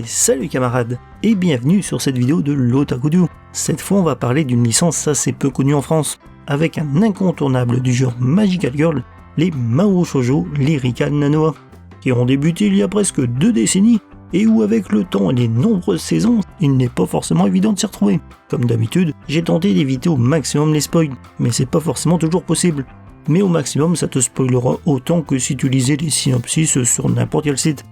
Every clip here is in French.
Salut camarades, et bienvenue sur cette vidéo de l'Otakudu. Cette fois on va parler d'une licence assez peu connue en France, avec un incontournable du genre Magical Girl, les Mahou Shoujo Lyrical Nanoha, qui ont débuté il y a presque 2 décennies, et où avec le temps et les nombreuses saisons, il n'est pas forcément évident de s'y retrouver. Comme d'habitude, j'ai tenté d'éviter au maximum les spoils, mais c'est pas forcément toujours possible. Mais au maximum ça te spoilera autant que si tu lisais les synopsis sur n'importe quel site.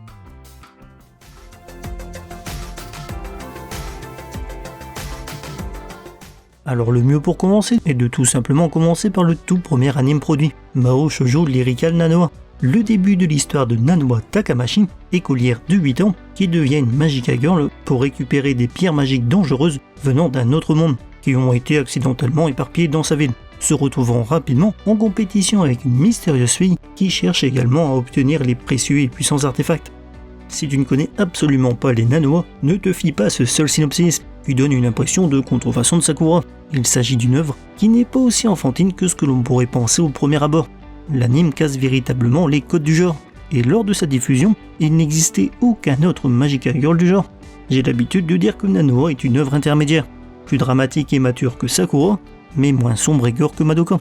Alors le mieux pour commencer est de tout simplement commencer par le tout premier anime produit, Mahou Shoujo Lyrical Nanoha, le début de l'histoire de Nanoha Takamashi, écolière de 8 ans, qui devient une Magical Girl pour récupérer des pierres magiques dangereuses venant d'un autre monde, qui ont été accidentellement éparpillées dans sa ville, se retrouvant rapidement en compétition avec une mystérieuse fille qui cherche également à obtenir les précieux et puissants artefacts. Si tu ne connais absolument pas les Nanoha, ne te fie pas à ce seul synopsis, qui donne une impression de contrefaçon de Sakura. Il s'agit d'une œuvre qui n'est pas aussi enfantine que ce que l'on pourrait penser au premier abord. L'anime casse véritablement les codes du genre, et lors de sa diffusion, il n'existait aucun autre Magical Girl du genre. J'ai l'habitude de dire que Nanoha est une œuvre intermédiaire, plus dramatique et mature que Sakura, mais moins sombre et gore que Madoka.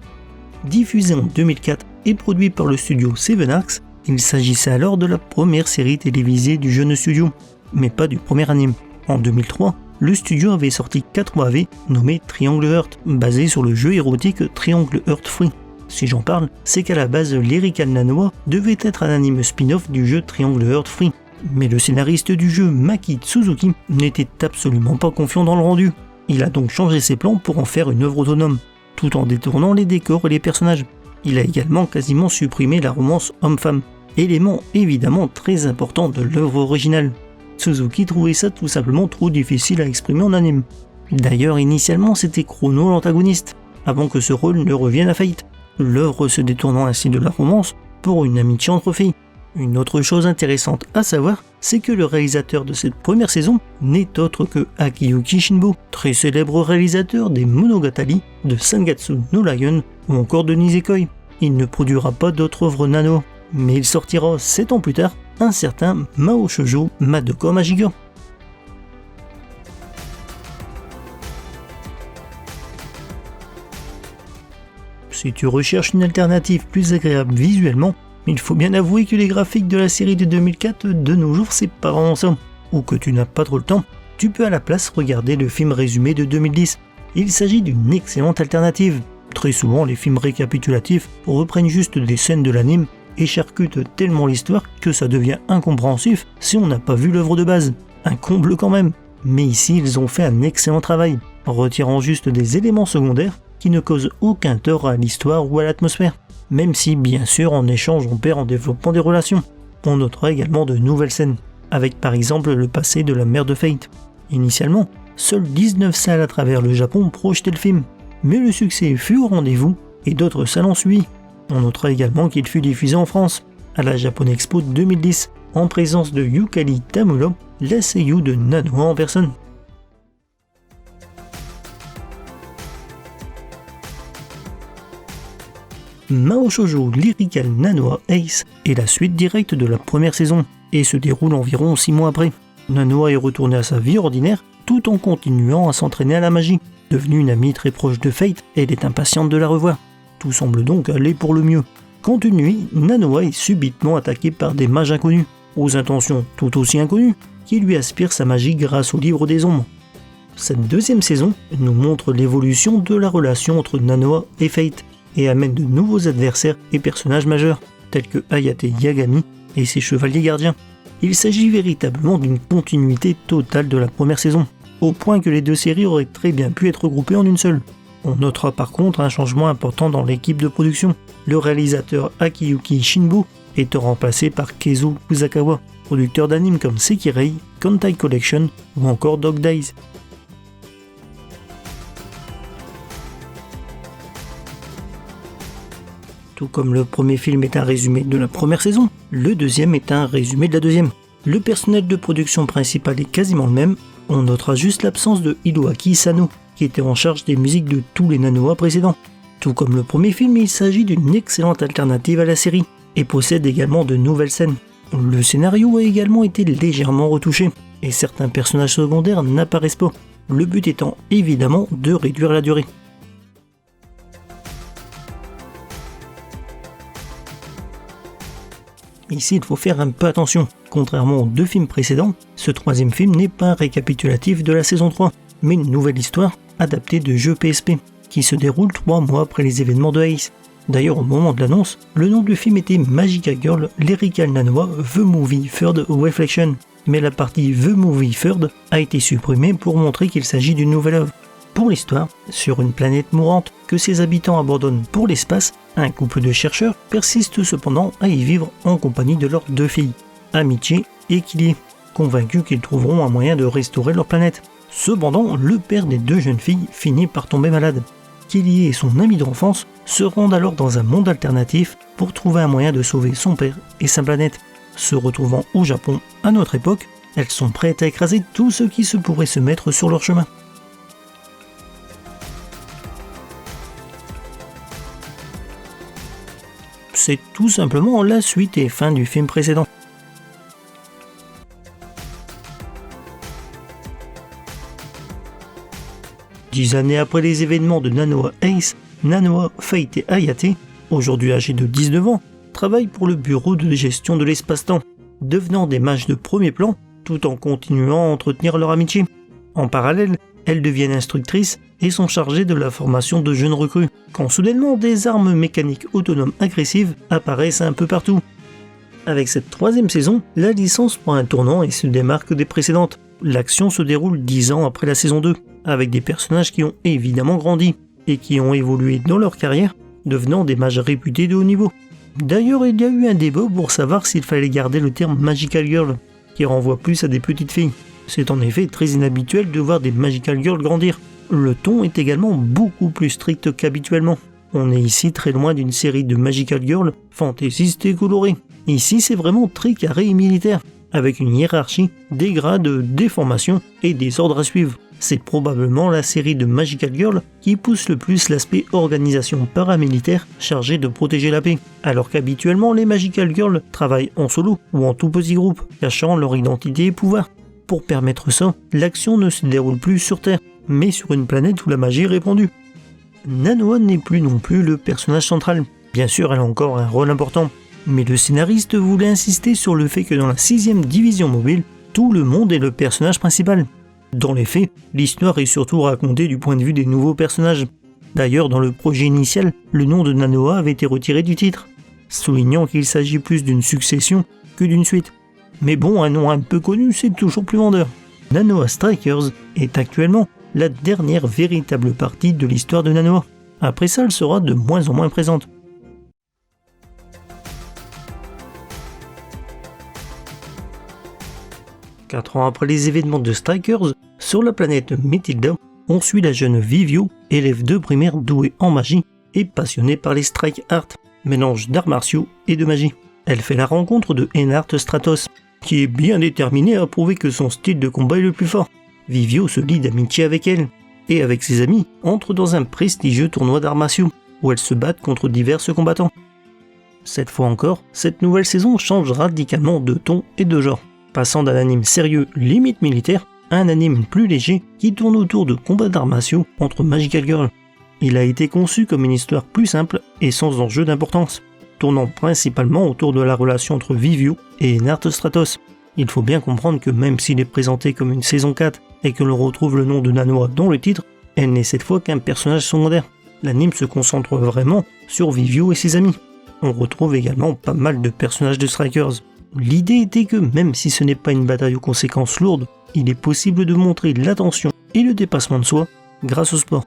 Diffusé en 2004 et produit par le studio Seven Arcs, il s'agissait alors de la première série télévisée du jeune studio, mais pas du premier anime. En 2003, le studio avait sorti 4 OAV nommés Triangle Heart, basé sur le jeu érotique Triangle Heart Free. Si j'en parle, c'est qu'à la base Lyrical Nanoha devait être un anime spin-off du jeu Triangle Heart Free. Mais le scénariste du jeu, Maki Tsuzuki, n'était absolument pas confiant dans le rendu. Il a donc changé ses plans pour en faire une œuvre autonome, tout en détournant les décors et les personnages. Il a également quasiment supprimé la romance homme-femme, élément évidemment très important de l'œuvre originale. Suzuki trouvait ça tout simplement trop difficile à exprimer en anime. D'ailleurs, initialement c'était Chrono l'antagoniste, avant que ce rôle ne revienne à Fate, l'œuvre se détournant ainsi de la romance pour une amitié entre filles. Une autre chose intéressante à savoir, c'est que le réalisateur de cette première saison n'est autre que Akiyuki Shinbo, très célèbre réalisateur des Monogatari, de Sangatsu no Lion ou encore de Nisekoi. Il ne produira pas d'autres œuvres Nanoha, mais il sortira 7 ans plus tard un certain Mahou Shoujo Madoka Magica. Si tu recherches une alternative plus agréable visuellement, il faut bien avouer que les graphiques de la série de 2004 de nos jours c'est pas vraiment ça, ou que tu n'as pas trop le temps, tu peux à la place regarder le film résumé de 2010. Il s'agit d'une excellente alternative. Très souvent les films récapitulatifs reprennent juste des scènes de l'anime et charcutent tellement l'histoire que ça devient incompréhensif si on n'a pas vu l'œuvre de base. Un comble quand même. Mais ici ils ont fait un excellent travail, retirant juste des éléments secondaires qui ne causent aucun tort à l'histoire ou à l'atmosphère. Même si bien sûr en échange on perd en développant des relations. On notera également de nouvelles scènes, avec par exemple le passé de la mère de Fate. Initialement, seules 19 salles à travers le Japon projetaient le film, mais le succès fut au rendez-vous et d'autres salles ont suivi. On notera également qu'il fut diffusé en France, à la Japan Expo 2010, en présence de Yukari Tamura, la seiyuu de Nanoha en personne. Mahou Shoujo Lyrical Nanoha Ace est la suite directe de la première saison, et se déroule environ 6 mois après. Nanoha est retournée à sa vie ordinaire, tout en continuant à s'entraîner à la magie. Devenue une amie très proche de Fate, elle est impatiente de la revoir. Tout semble donc aller pour le mieux. Quand une nuit, Nanoha est subitement attaquée par des mages inconnus, aux intentions tout aussi inconnues, qui lui aspirent sa magie grâce au livre des ombres. Cette deuxième saison nous montre l'évolution de la relation entre Nanoha et Fate, et amène de nouveaux adversaires et personnages majeurs, tels que Hayate Yagami et ses chevaliers gardiens. Il s'agit véritablement d'une continuité totale de la première saison, au point que les 2 séries auraient très bien pu être regroupées en une seule. On notera par contre un changement important dans l'équipe de production, le réalisateur Akiyuki Shinbo étant remplacé par Keizo Kusakawa, producteur d'animes comme Sekirei, Kantai Collection ou encore Dog Days. Tout comme le premier film est un résumé de la première saison, le deuxième est un résumé de la deuxième. Le personnel de production principal est quasiment le même, on notera juste l'absence de Hiroaki Sano, qui était en charge des musiques de tous les Nanoha précédents. Tout comme le premier film, il s'agit d'une excellente alternative à la série, et possède également de nouvelles scènes. Le scénario a également été légèrement retouché, et certains personnages secondaires n'apparaissent pas, le but étant évidemment de réduire la durée. Ici, il faut faire un peu attention. Contrairement aux 2 films précédents, ce 3e film n'est pas un récapitulatif de la saison 3, mais une nouvelle histoire adaptée de jeux PSP, qui se déroule 3 mois après les événements de Ace. D'ailleurs, au moment de l'annonce, le nom du film était Magical Girl Lyrical Nanoa The Movie Third Reflection, mais la partie The Movie Third a été supprimée pour montrer qu'il s'agit d'une nouvelle œuvre. Pour l'histoire, sur une planète mourante que ses habitants abandonnent pour l'espace, un couple de chercheurs persiste cependant à y vivre en compagnie de leurs 2 filles, Amitié et Kylie, convaincus qu'ils trouveront un moyen de restaurer leur planète. Cependant, le père des 2 jeunes filles finit par tomber malade. Kylie et son ami d'enfance se rendent alors dans un monde alternatif pour trouver un moyen de sauver son père et sa planète. Se retrouvant au Japon à notre époque, elles sont prêtes à écraser tout ce qui se pourrait se mettre sur leur chemin. C'est tout simplement la suite et fin du film précédent. Dix années après les événements de Nanoa Ace, Nanoa, Fate et Hayate, aujourd'hui âgés de 19 ans, travaillent pour le bureau de gestion de l'espace-temps, devenant des mages de premier plan tout en continuant à entretenir leur amitié. En parallèle, elles deviennent instructrices et sont chargées de la formation de jeunes recrues, quand soudainement des armes mécaniques autonomes agressives apparaissent un peu partout. Avec cette 3e saison, la licence prend un tournant et se démarque des précédentes. L'action se déroule 10 ans après la saison 2, avec des personnages qui ont évidemment grandi, et qui ont évolué dans leur carrière, devenant des mages réputés de haut niveau. D'ailleurs, il y a eu un débat pour savoir s'il fallait garder le terme Magical Girl, qui renvoie plus à des petites filles. C'est en effet très inhabituel de voir des Magical Girls grandir. Le ton est également beaucoup plus strict qu'habituellement. On est ici très loin d'une série de Magical Girls fantaisistes et colorées. Ici, c'est vraiment très carré et militaire, avec une hiérarchie, des grades, des formations et des ordres à suivre. C'est probablement la série de Magical Girl qui pousse le plus l'aspect organisation paramilitaire chargée de protéger la paix, alors qu'habituellement les Magical Girls travaillent en solo ou en tout petit groupe, cachant leur identité et pouvoir. Pour permettre ça, l'action ne se déroule plus sur Terre, mais sur une planète où la magie est répandue. Nanoa n'est plus non plus le personnage central. Bien sûr, elle a encore un rôle important, mais le scénariste voulait insister sur le fait que dans la 6e division mobile, tout le monde est le personnage principal. Dans les faits, l'histoire est surtout racontée du point de vue des nouveaux personnages. D'ailleurs, dans le projet initial, le nom de Nanoa avait été retiré du titre, soulignant qu'il s'agit plus d'une succession que d'une suite. Mais bon, un nom un peu connu, c'est toujours plus vendeur. Nanoa Strikers est actuellement la dernière véritable partie de l'histoire de Nanoa. Après ça, elle sera de moins en moins présente. Quatre ans après les événements de Strikers, sur la planète Matilda, on suit la jeune Vivio, élève de primaire douée en magie et passionnée par les strike art, mélange d'arts martiaux et de magie. Elle fait la rencontre de Einhard Stratos, qui est bien déterminé à prouver que son style de combat est le plus fort. Vivio se lie d'amitié avec elle, et avec ses amis, entre dans un prestigieux tournoi d'arts martiaux, où elles se battent contre divers combattants. Cette fois encore, cette nouvelle saison change radicalement de ton et de genre, passant d'un anime sérieux limite militaire à un anime plus léger qui tourne autour de combats d'arts martiaux entre Magical Girls. Il a été conçu comme une histoire plus simple et sans enjeu d'importance, tournant principalement autour de la relation entre Vivio et Einhard Stratos. Il faut bien comprendre que même s'il est présenté comme une saison 4 et que l'on retrouve le nom de Nanoa dans le titre, elle n'est cette fois qu'un personnage secondaire. L'anime se concentre vraiment sur Vivio et ses amis. On retrouve également pas mal de personnages de Strikers. L'idée était que même si ce n'est pas une bataille aux conséquences lourdes, il est possible de montrer l'attention et le dépassement de soi grâce au sport.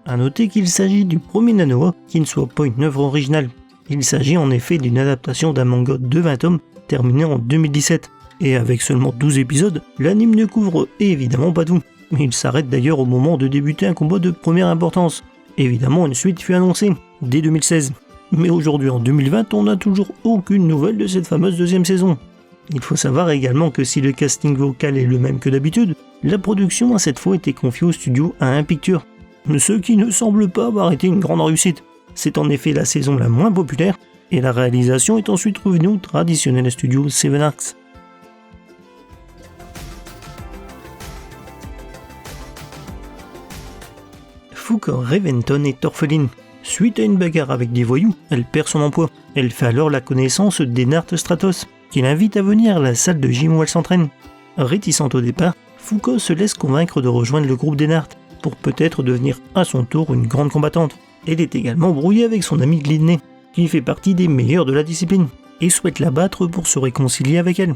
A noter qu'il s'agit du premier Nanoa qui ne soit pas une œuvre originale. Il s'agit en effet d'une adaptation d'un manga de 20 tomes terminé en 2017. Et avec seulement 12 épisodes, l'anime ne couvre évidemment pas tout. Il s'arrête d'ailleurs au moment de débuter un combat de première importance. Évidemment, une suite fut annoncée dès 2016. Mais aujourd'hui en 2020, on n'a toujours aucune nouvelle de cette fameuse deuxième saison. Il faut savoir également que si le casting vocal est le même que d'habitude, la production a cette fois été confiée au studio A1 Pictures, ce qui ne semble pas avoir été une grande réussite. C'est en effet la saison la moins populaire, et la réalisation est ensuite revenue au traditionnel studio Seven Arcs. Foucor Reventon est orpheline. Suite à une bagarre avec des voyous, elle perd son emploi. Elle fait alors la connaissance d'Ennart Stratos, qui l'invite à venir à la salle de gym où elle s'entraîne. Réticente au départ, Foucor se laisse convaincre de rejoindre le groupe d'Ennart, pour peut-être devenir à son tour une grande combattante. Elle est également brouillée avec son ami Glidney, qui fait partie des meilleurs de la discipline, et souhaite la battre pour se réconcilier avec elle.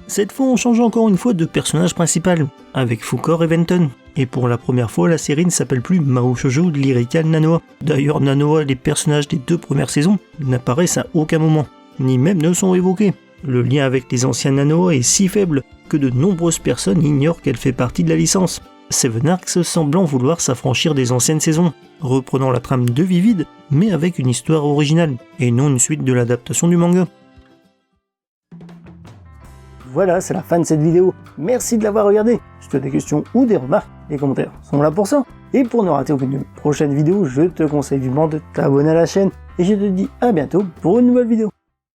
Cette fois on change encore une fois de personnage principal, avec Foucor Reventon, et pour la première fois la série ne s'appelle plus Mahou Shoujo Lyrical Nanoa. D'ailleurs Nanoa et les personnages des 2 premières saisons n'apparaissent à aucun moment, ni même ne sont évoqués. Le lien avec les anciens Nanoa est si faible que de nombreuses personnes ignorent qu'elle fait partie de la licence. Seven Arcs semblant vouloir s'affranchir des anciennes saisons, reprenant la trame de Vivid, mais avec une histoire originale, et non une suite de l'adaptation du manga. Voilà, c'est la fin de cette vidéo. Merci de l'avoir regardée. Si tu as des questions ou des remarques, les commentaires sont là pour ça. Et pour ne rater aucune prochaine vidéo, je te conseille vivement de t'abonner à la chaîne. Et je te dis à bientôt pour une nouvelle vidéo.